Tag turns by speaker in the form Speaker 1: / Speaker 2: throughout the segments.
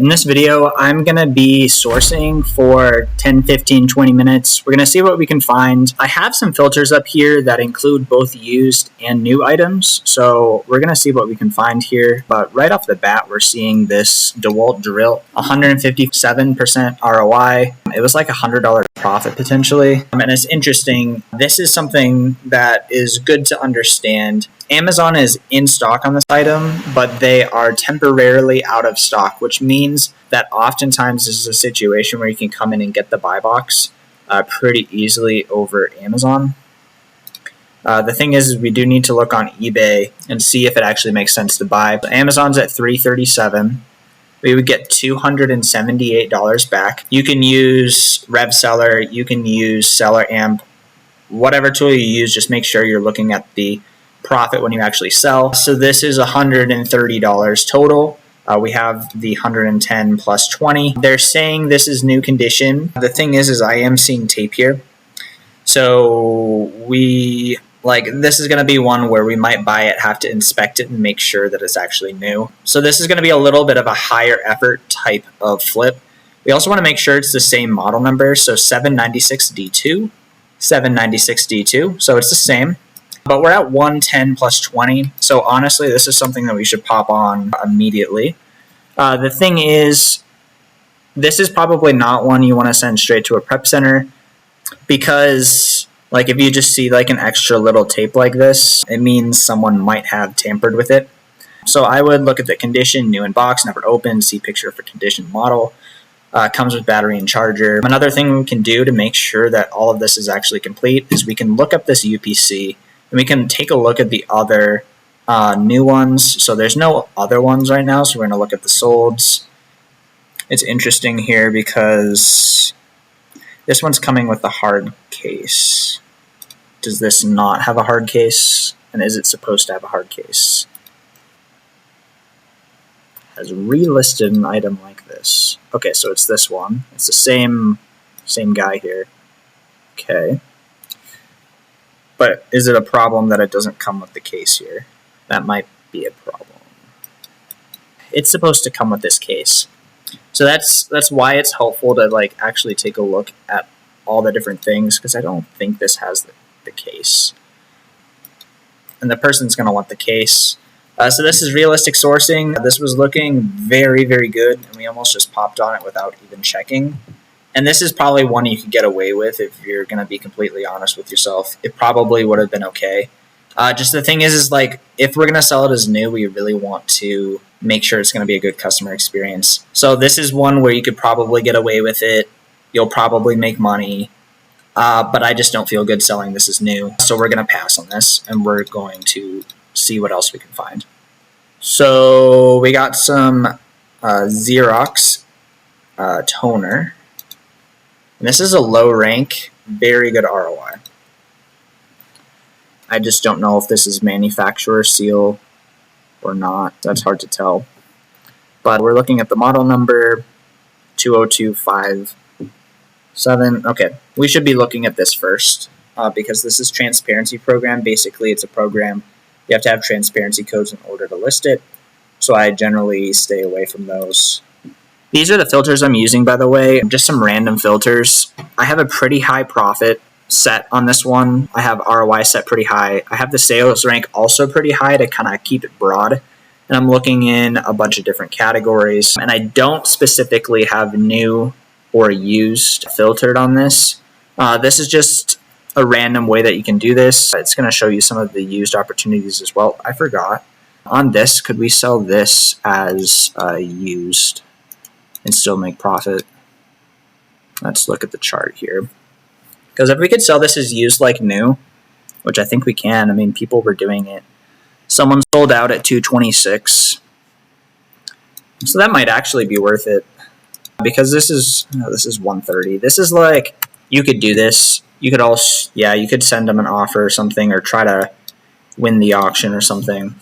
Speaker 1: In this video, I'm going to be sourcing for 10, 15, 20 minutes. We're going to see what we can find. I have some filters up here that include both used and new items, so we're going to see what we can find here. But right off the bat, we're seeing this DeWalt drill, 157% ROI. It was like $100 profit potentially. And it's interesting. This is something that is good to understand. Amazon is in stock on this item, but they are temporarily out of stock, which means that oftentimes this is a situation where you can come in and get the buy box pretty easily over Amazon. The thing is we do need to look on eBay and see if it actually makes sense to buy. Amazon's at $337. We would get $278 back. You can use RevSeller, you can use SellerAmp, whatever tool you use, just make sure you're looking at the profit when you actually sell. So this is $130 total. We have the 110 plus 20. They're saying this is new condition. The thing is I am seeing tape here. So this is going to be one where we might buy it, have to inspect it and make sure that it's actually new. So this is going to be a little bit of a higher effort type of flip. We also want to make sure it's the same model number. So 796D2, 796D2. So it's the same. But we're at 110 plus 20, so honestly, this is something that we should pop on immediately. The thing is, this is probably not one you want to send straight to a prep center, because if you just see an extra little tape like this, it means someone might have tampered with it. So I would look at the condition, new in box, never opened, see picture for condition model. Comes with battery and charger. Another thing we can do to make sure that all of this is actually complete is we can look up this UPC. And we can take a look at the other new ones. So there's no other ones right now, so we're going to look at the solds. It's interesting here because this one's coming with a hard case. Does this not have a hard case? And is it supposed to have a hard case? Has relisted an item like this. Okay, so it's this one. It's the same guy here. Okay. But is it a problem that it doesn't come with the case here? That might be a problem. It's supposed to come with this case. So that's why it's helpful to actually take a look at all the different things, because I don't think this has the case. And the person's going to want the case. So this is realistic sourcing. This was looking very, very good, and we almost just popped on it without even checking. And this is probably one you could get away with if you're going to be completely honest with yourself. It probably would have been okay. Just the thing is if we're going to sell it as new, we really want to make sure it's going to be a good customer experience. So this is one where you could probably get away with it. You'll probably make money. But I just don't feel good selling this as new. So we're going to pass on this, and we're going to see what else we can find. So we got some Xerox toner. And this is a low rank, very good ROI. I just don't know if this is manufacturer seal or not. That's hard to tell. But we're looking at the model number 20257. Okay, we should be looking at this first because this is transparency program. Basically, it's a program. You have to have transparency codes in order to list it. So I generally stay away from those. These are the filters I'm using, by the way, just some random filters. I have a pretty high profit set on this one. I have ROI set pretty high. I have the sales rank also pretty high to kind of keep it broad. And I'm looking in a bunch of different categories. And I don't specifically have new or used filtered on this. This is just a random way that you can do this. It's going to show you some of the used opportunities as well. I forgot. On this, could we sell this as used and still make profit? Let's look at the chart here. Because if we could sell this as used like new, which I think we can, I mean, people were doing it. Someone sold out at 226. So that might actually be worth it. Because this is 130. This is you could do this. You could also, you could send them an offer or something, or try to win the auction or something.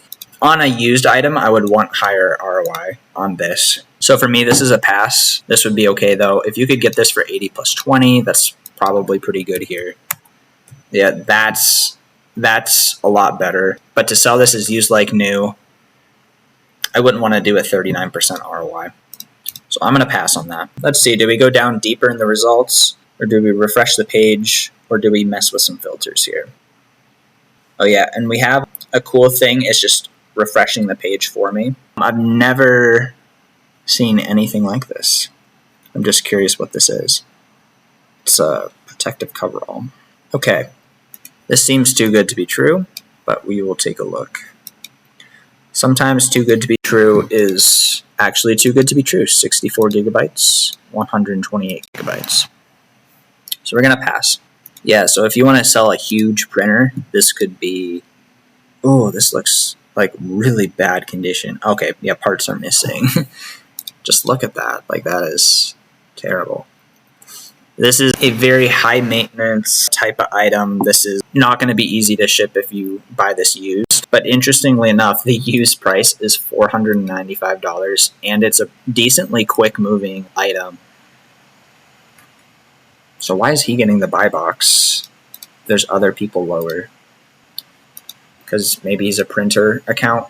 Speaker 1: On a used item, I would want higher ROI on this. So for me, this is a pass. This would be okay, though. If you could get this for 80 plus 20, that's probably pretty good here. Yeah, that's a lot better. But to sell this as used like new, I wouldn't want to do a 39% ROI. So I'm going to pass on that. Let's see, do we go down deeper in the results, or do we refresh the page, or do we mess with some filters here? Oh yeah, and we have a cool thing, it's just refreshing the page for me. I've never seen anything like this. I'm just curious what this is. It's a protective coverall. Okay, this seems too good to be true, but we will take a look. Sometimes too good to be true is actually too good to be true. 64 gigabytes, 128 gigabytes. So we're going to pass. Yeah, so if you want to sell a huge printer, this could be... Oh, this looks like really bad condition. Okay, yeah, parts are missing. Just look at that. Like, that is terrible. This is a very high maintenance type of item. This is not going to be easy to ship if you buy this used. But interestingly enough, the used price is $495, and it's a decently quick moving item. So why is he getting the buy box? There's other people lower. Because maybe he's a printer account.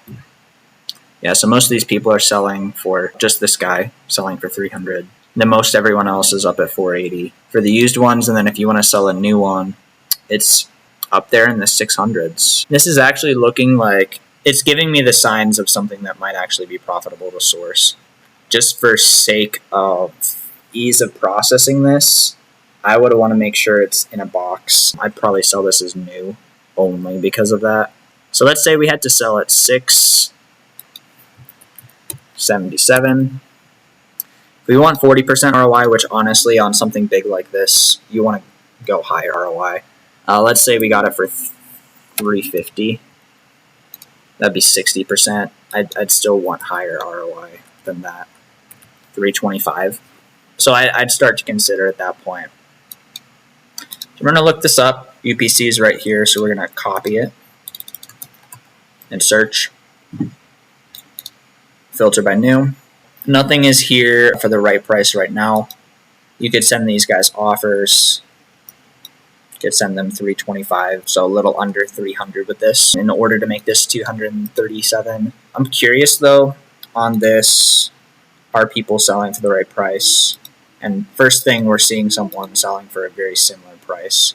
Speaker 1: Yeah, so most of these people are selling for, just this guy, selling for $300. Then most everyone else is up at $480 for the used ones, and then if you want to sell a new one, it's up there in the $600s. This is actually looking like, it's giving me the signs of something that might actually be profitable to source. Just for sake of ease of processing this, I would want to make sure it's in a box. I'd probably sell this as new only because of that. So let's say we had to sell at $677. If we want 40% ROI, which honestly on something big like this, you want to go higher ROI. Let's say we got it for $350. That'd be 60%. I'd still want higher ROI than that. $325. So I'd start to consider at that point. So we're going to look this up. UPC is right here, so we're going to copy it and search. Filter by new. Nothing is here for the right price right now. You could send these guys offers. You could send them $325, so a little under $300 with this in order to make this $237. I'm curious though on this, are people selling for the right price? And first thing, we're seeing someone selling for a very similar price,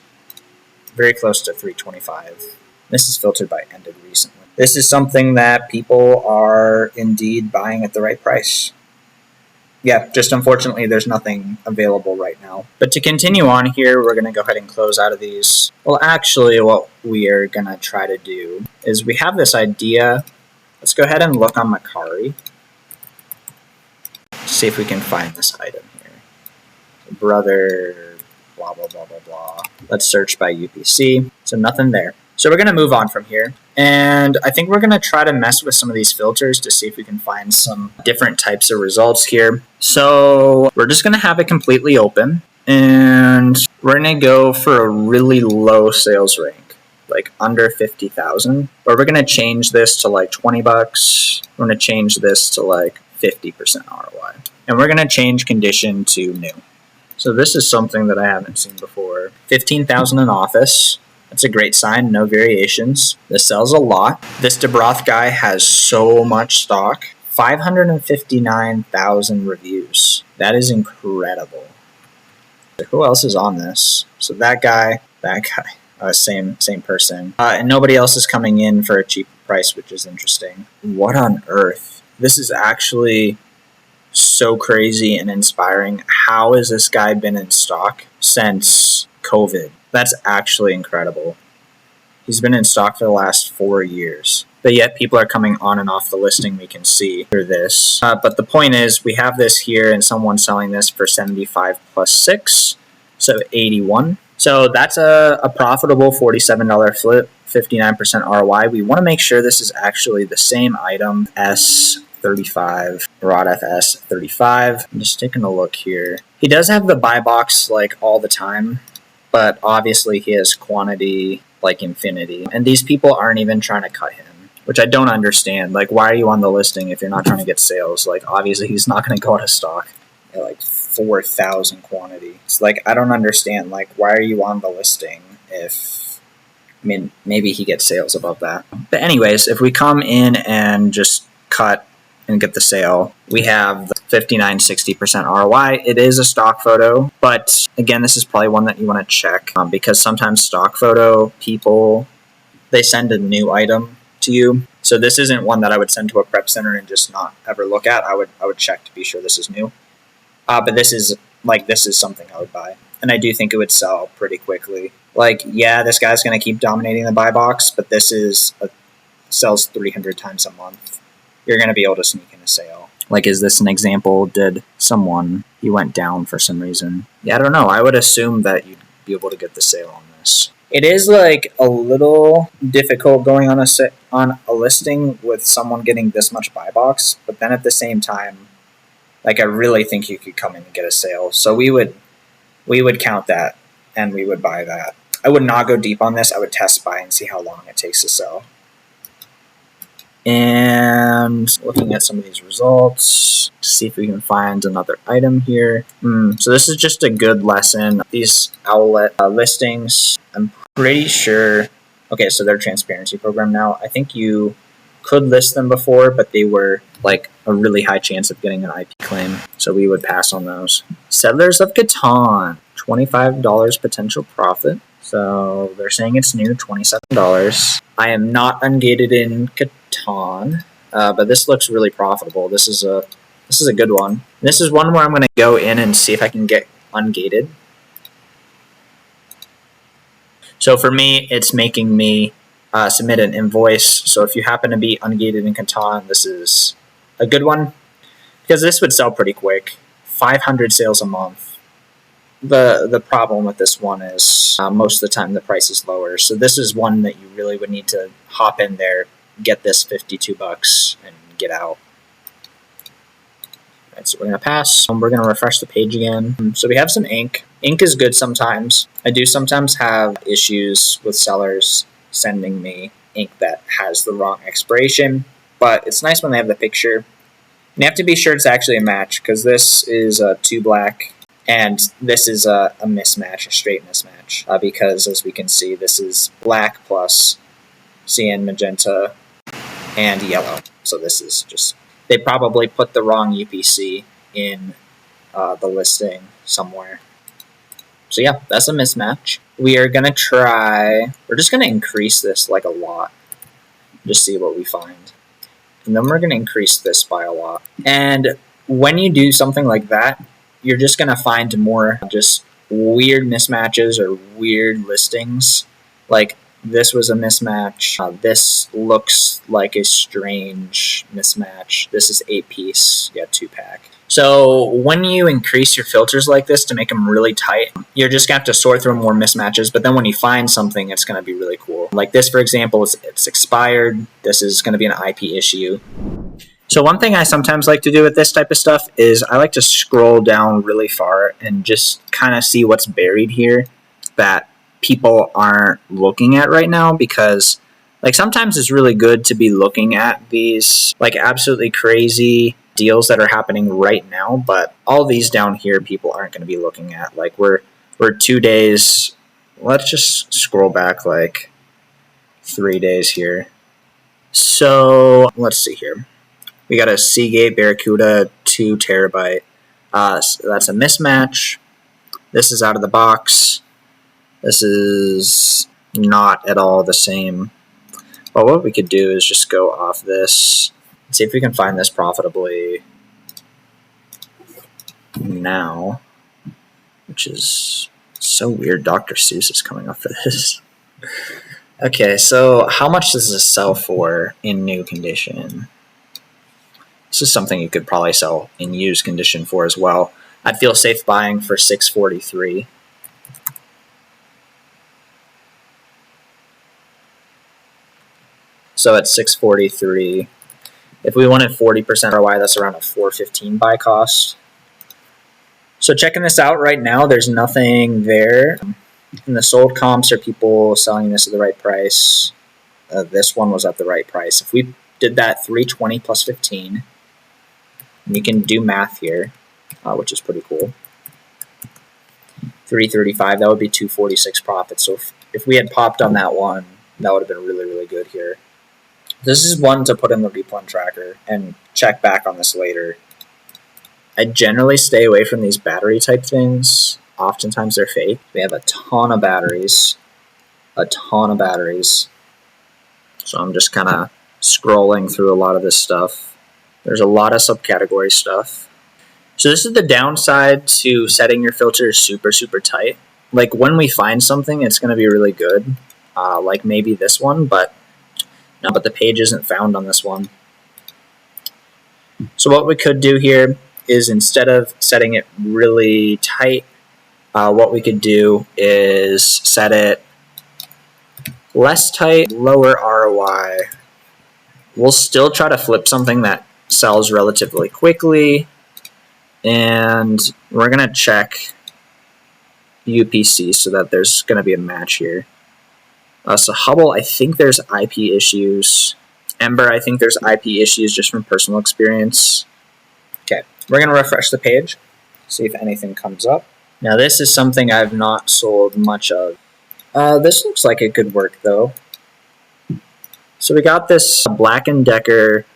Speaker 1: very close to $325. This is filtered by ended recently. This is something that people are indeed buying at the right price. Yeah, just unfortunately there's nothing available right now. But to continue on here, we're going to go ahead and close out of these. Well, actually what we are going to try to do is we have this idea. Let's go ahead and look on Mercari. See if we can find this item here. Brother, blah, blah, blah, blah, blah. Let's search by UPC. So nothing there. So we're going to move on from here. And I think we're going to try to mess with some of these filters to see if we can find some different types of results here. So we're just going to have it completely open. And we're going to go for a really low sales rank, like under 50,000. Or we're going to change this to like $20. We're going to change this to like 50% ROI. And we're going to change condition to new. So this is something that I haven't seen before. 15,000 in office. That's a great sign, no variations. This sells a lot. This 𝗬𝗏 guy has so much stock. 559,000 reviews. That is incredible. Who else is on this? So that guy, same person. And nobody else is coming in for a cheap price, which is interesting. What on earth? This is actually so crazy and inspiring. How has this guy been in stock since COVID? That's actually incredible. He's been in stock for the last 4 years. But yet people are coming on and off the listing, we can see through this. But the point is, we have this here and someone's selling this for 75 plus 6, so 81. So that's a profitable $47 flip, 59% ROI. We want to make sure this is actually the same item, S35, Rod FS 35. I'm just taking a look here. He does have the buy box like all the time, but obviously he has quantity like infinity. And these people aren't even trying to cut him, which I don't understand. Like, why are you on the listing if you're not trying to get sales? Like, obviously he's not going to go out of stock at like 4,000 quantity. It's like, I don't understand. Like, why are you on the listing if, I mean, maybe he gets sales above that. But anyways, if we come in and just cut and get the sale. We have the 59-60% ROI. It is a stock photo, but again, this is probably one that you want to check because sometimes stock photo people, they send a new item to you. So this isn't one that I would send to a prep center and just not ever look at. I would check to be sure this is new. But this is something I would buy. And I do think it would sell pretty quickly. Like, yeah, this guy's going to keep dominating the buy box, but this sells 300 times a month. You're going to be able to sneak in a sale. Like, is this an example? Did he went down for some reason? Yeah, I don't know. I would assume that you'd be able to get the sale on this. It is like a little difficult going on a listing with someone getting this much buy box, but then at the same time, like, I really think you could come in and get a sale. So we would count that and we would buy that. I would not go deep on this. I would test buy and see how long it takes to sell. And looking at some of these results to see if we can find another item here. So this is just a good lesson. These outlet listings, I'm pretty sure. Okay, so they're transparency program now. I think you could list them before, but they were like a really high chance of getting an IP claim. So we would pass on those. Settlers of Catan, $25 potential profit. So they're saying it's new, $27. I am not ungated in Catan, but this looks really profitable. This is a good one. This is one where I'm going to go in and see if I can get ungated. So for me, it's making me submit an invoice. So if you happen to be ungated in Catan, this is a good one because this would sell pretty quick. 500 sales a month. The problem with this one is most of the time the price is lower. So this is one that you really would need to hop in there, get this $52 and get out. All right, so we're going to pass. We're going to refresh the page again. So we have some ink. Ink is good sometimes. I do sometimes have issues with sellers sending me ink that has the wrong expiration, but it's nice when they have the picture. And you have to be sure it's actually a match because this is a 2 black. And this is a mismatch, a straight mismatch, because as we can see, this is black plus cyan, magenta, and yellow. So this is just, they probably put the wrong UPC in the listing somewhere. So yeah, that's a mismatch. We are going to try, we're just going to increase this like a lot, just see what we find. And then we're going to increase this by a lot. And when you do something like that, you're just going to find more just weird mismatches or weird listings. Like this was a mismatch. This looks like a strange mismatch. This is 8-piece, yeah, 2-pack. So when you increase your filters like this to make them really tight, you're just going to have to sort through more mismatches. But then when you find something, it's going to be really cool. Like this, for example, it's expired. This is going to be an IP issue. So one thing I sometimes like to do with this type of stuff is I like to scroll down really far and just kind of see what's buried here that people aren't looking at right now, because like sometimes it's really good to be looking at these like absolutely crazy deals that are happening right now, but all these down here people aren't going to be looking at. Like we're 2 days, let's just scroll back like 3 days here. So let's see here. We got a Seagate Barracuda 2 terabyte. So that's a mismatch. This is out of the box. This is not at all the same. But what we could do is just go off this and see if we can find this profitably now, which is so weird. Dr. Seuss is coming up for this. Okay, so how much does this sell for in new condition? This is something you could probably sell in used condition for as well. I'd feel safe buying for $643. So at $643, if we wanted 40% ROI, that's around a $415 buy cost. So checking this out right now, there's nothing there. And the sold comps are people selling this at the right price. This one was at the right price. If we did that 320 plus 15, and you can do math here, which is pretty cool. 335, that would be 246 profit. So if we had popped on that one, that would have been really, really good here. This is one to put in the replun tracker and check back on this later. I generally stay away from these battery type things. Oftentimes they're fake. We have a ton of batteries. A ton of batteries. So I'm just kind of scrolling through a lot of this stuff. There's a lot of subcategory stuff. So this is the downside to setting your filters super, super tight. Like when we find something, it's going to be really good. Like maybe this one, but no, but the page isn't found on this one. So what we could do here is instead of setting it really tight, what we could do is set it less tight, lower ROI. We'll still try to flip something that sells relatively quickly, and we're going to check UPC so that there's going to be a match here. So Hubble, I think there's IP issues. Ember, I think there's IP issues just from personal experience. Okay, we're going to refresh the page, see if anything comes up. Now this is something I've not sold much of. This looks like it could work though. So we got this Black & Decker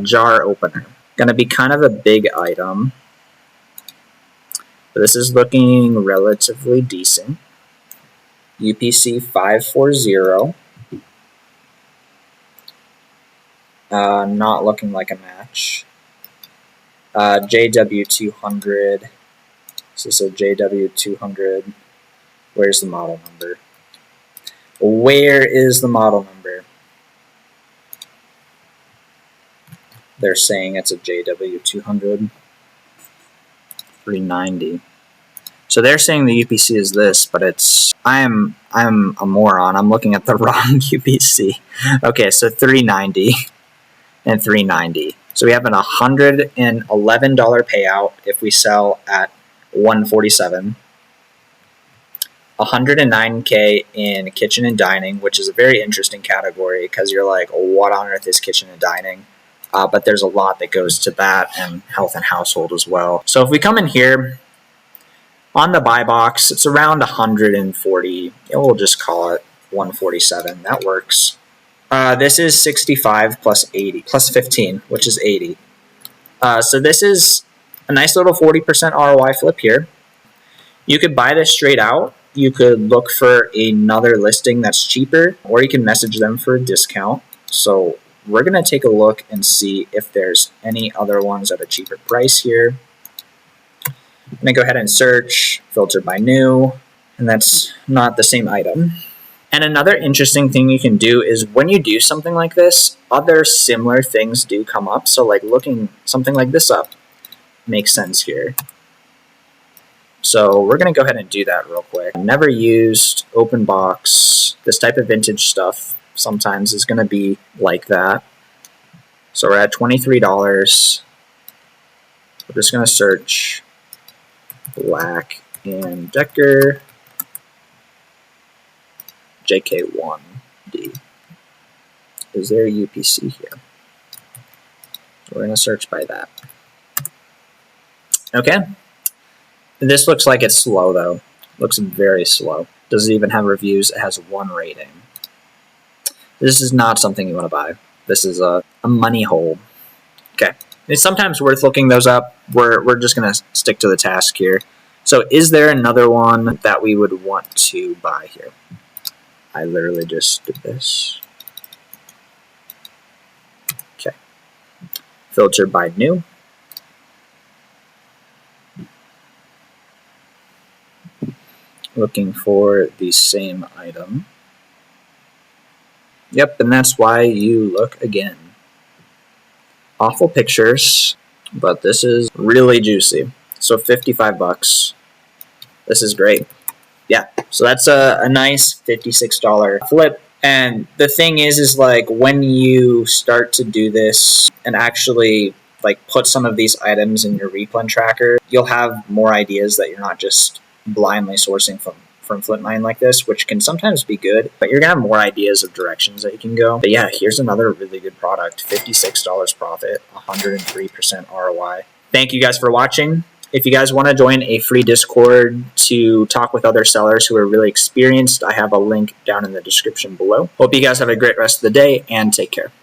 Speaker 1: jar opener. Going to be kind of a big item. But this is looking relatively decent. UPC 540. Not looking like a match. JW200. Is this a JW200? Where's the model number? Where is the model number? They're saying it's a JW200. 390. So they're saying the UPC is this, but it's I'm a moron. I'm looking at the wrong UPC. Okay, so 390 and 390. So we have an $111 payout if we sell at 147. 109K in kitchen and dining, which is a very interesting category because you're like, what on earth is kitchen and dining? But there's a lot that goes to that, and health and household as well. So if we come in here on the buy box, it's around 140. We'll just call it 147. That works. This is 65 plus 80 plus 15, which is 80. So this is a nice little 40% ROI flip here. You could buy this straight out. You could look for another listing that's cheaper, or you can message them for a discount. So we're going to take a look and see if there's any other ones at a cheaper price here. I'm going to go ahead and search, filter by new, and that's not the same item. And another interesting thing you can do is when you do something like this, other similar things do come up. So like looking something like this up makes sense here. So we're going to go ahead and do that real quick. Never used, open box, this type of vintage stuff sometimes is going to be like that. So we're at $23. We're just going to search Black & Decker JK1D. Is there a UPC here? We're going to search by that. Okay. This looks like it's slow though. Looks very slow. Doesn't even have reviews. It has 1 rating. This is not something you want to buy. This is a money hole. Okay. It's sometimes worth looking those up. We're just going to stick to the task here. So is there another one that we would want to buy here? I literally just did this. Okay. Filter by new. Looking for the same item. Yep, and that's why you look again. Awful pictures, but this is really juicy. So 55 bucks. This is great. Yeah, so that's a nice $56 flip. And the thing is like when you start to do this and actually like put some of these items in your replen tracker, you'll have more ideas that you're not just blindly sourcing from Flipmine like this, which can sometimes be good, but you're gonna have more ideas of directions that you can go. But yeah, here's another really good product. $56 profit, 103% ROI. Thank you guys for watching. If you guys want to join a free Discord to talk with other sellers who are really experienced, I have a link down in the description below. Hope you guys have a great rest of the day and take care.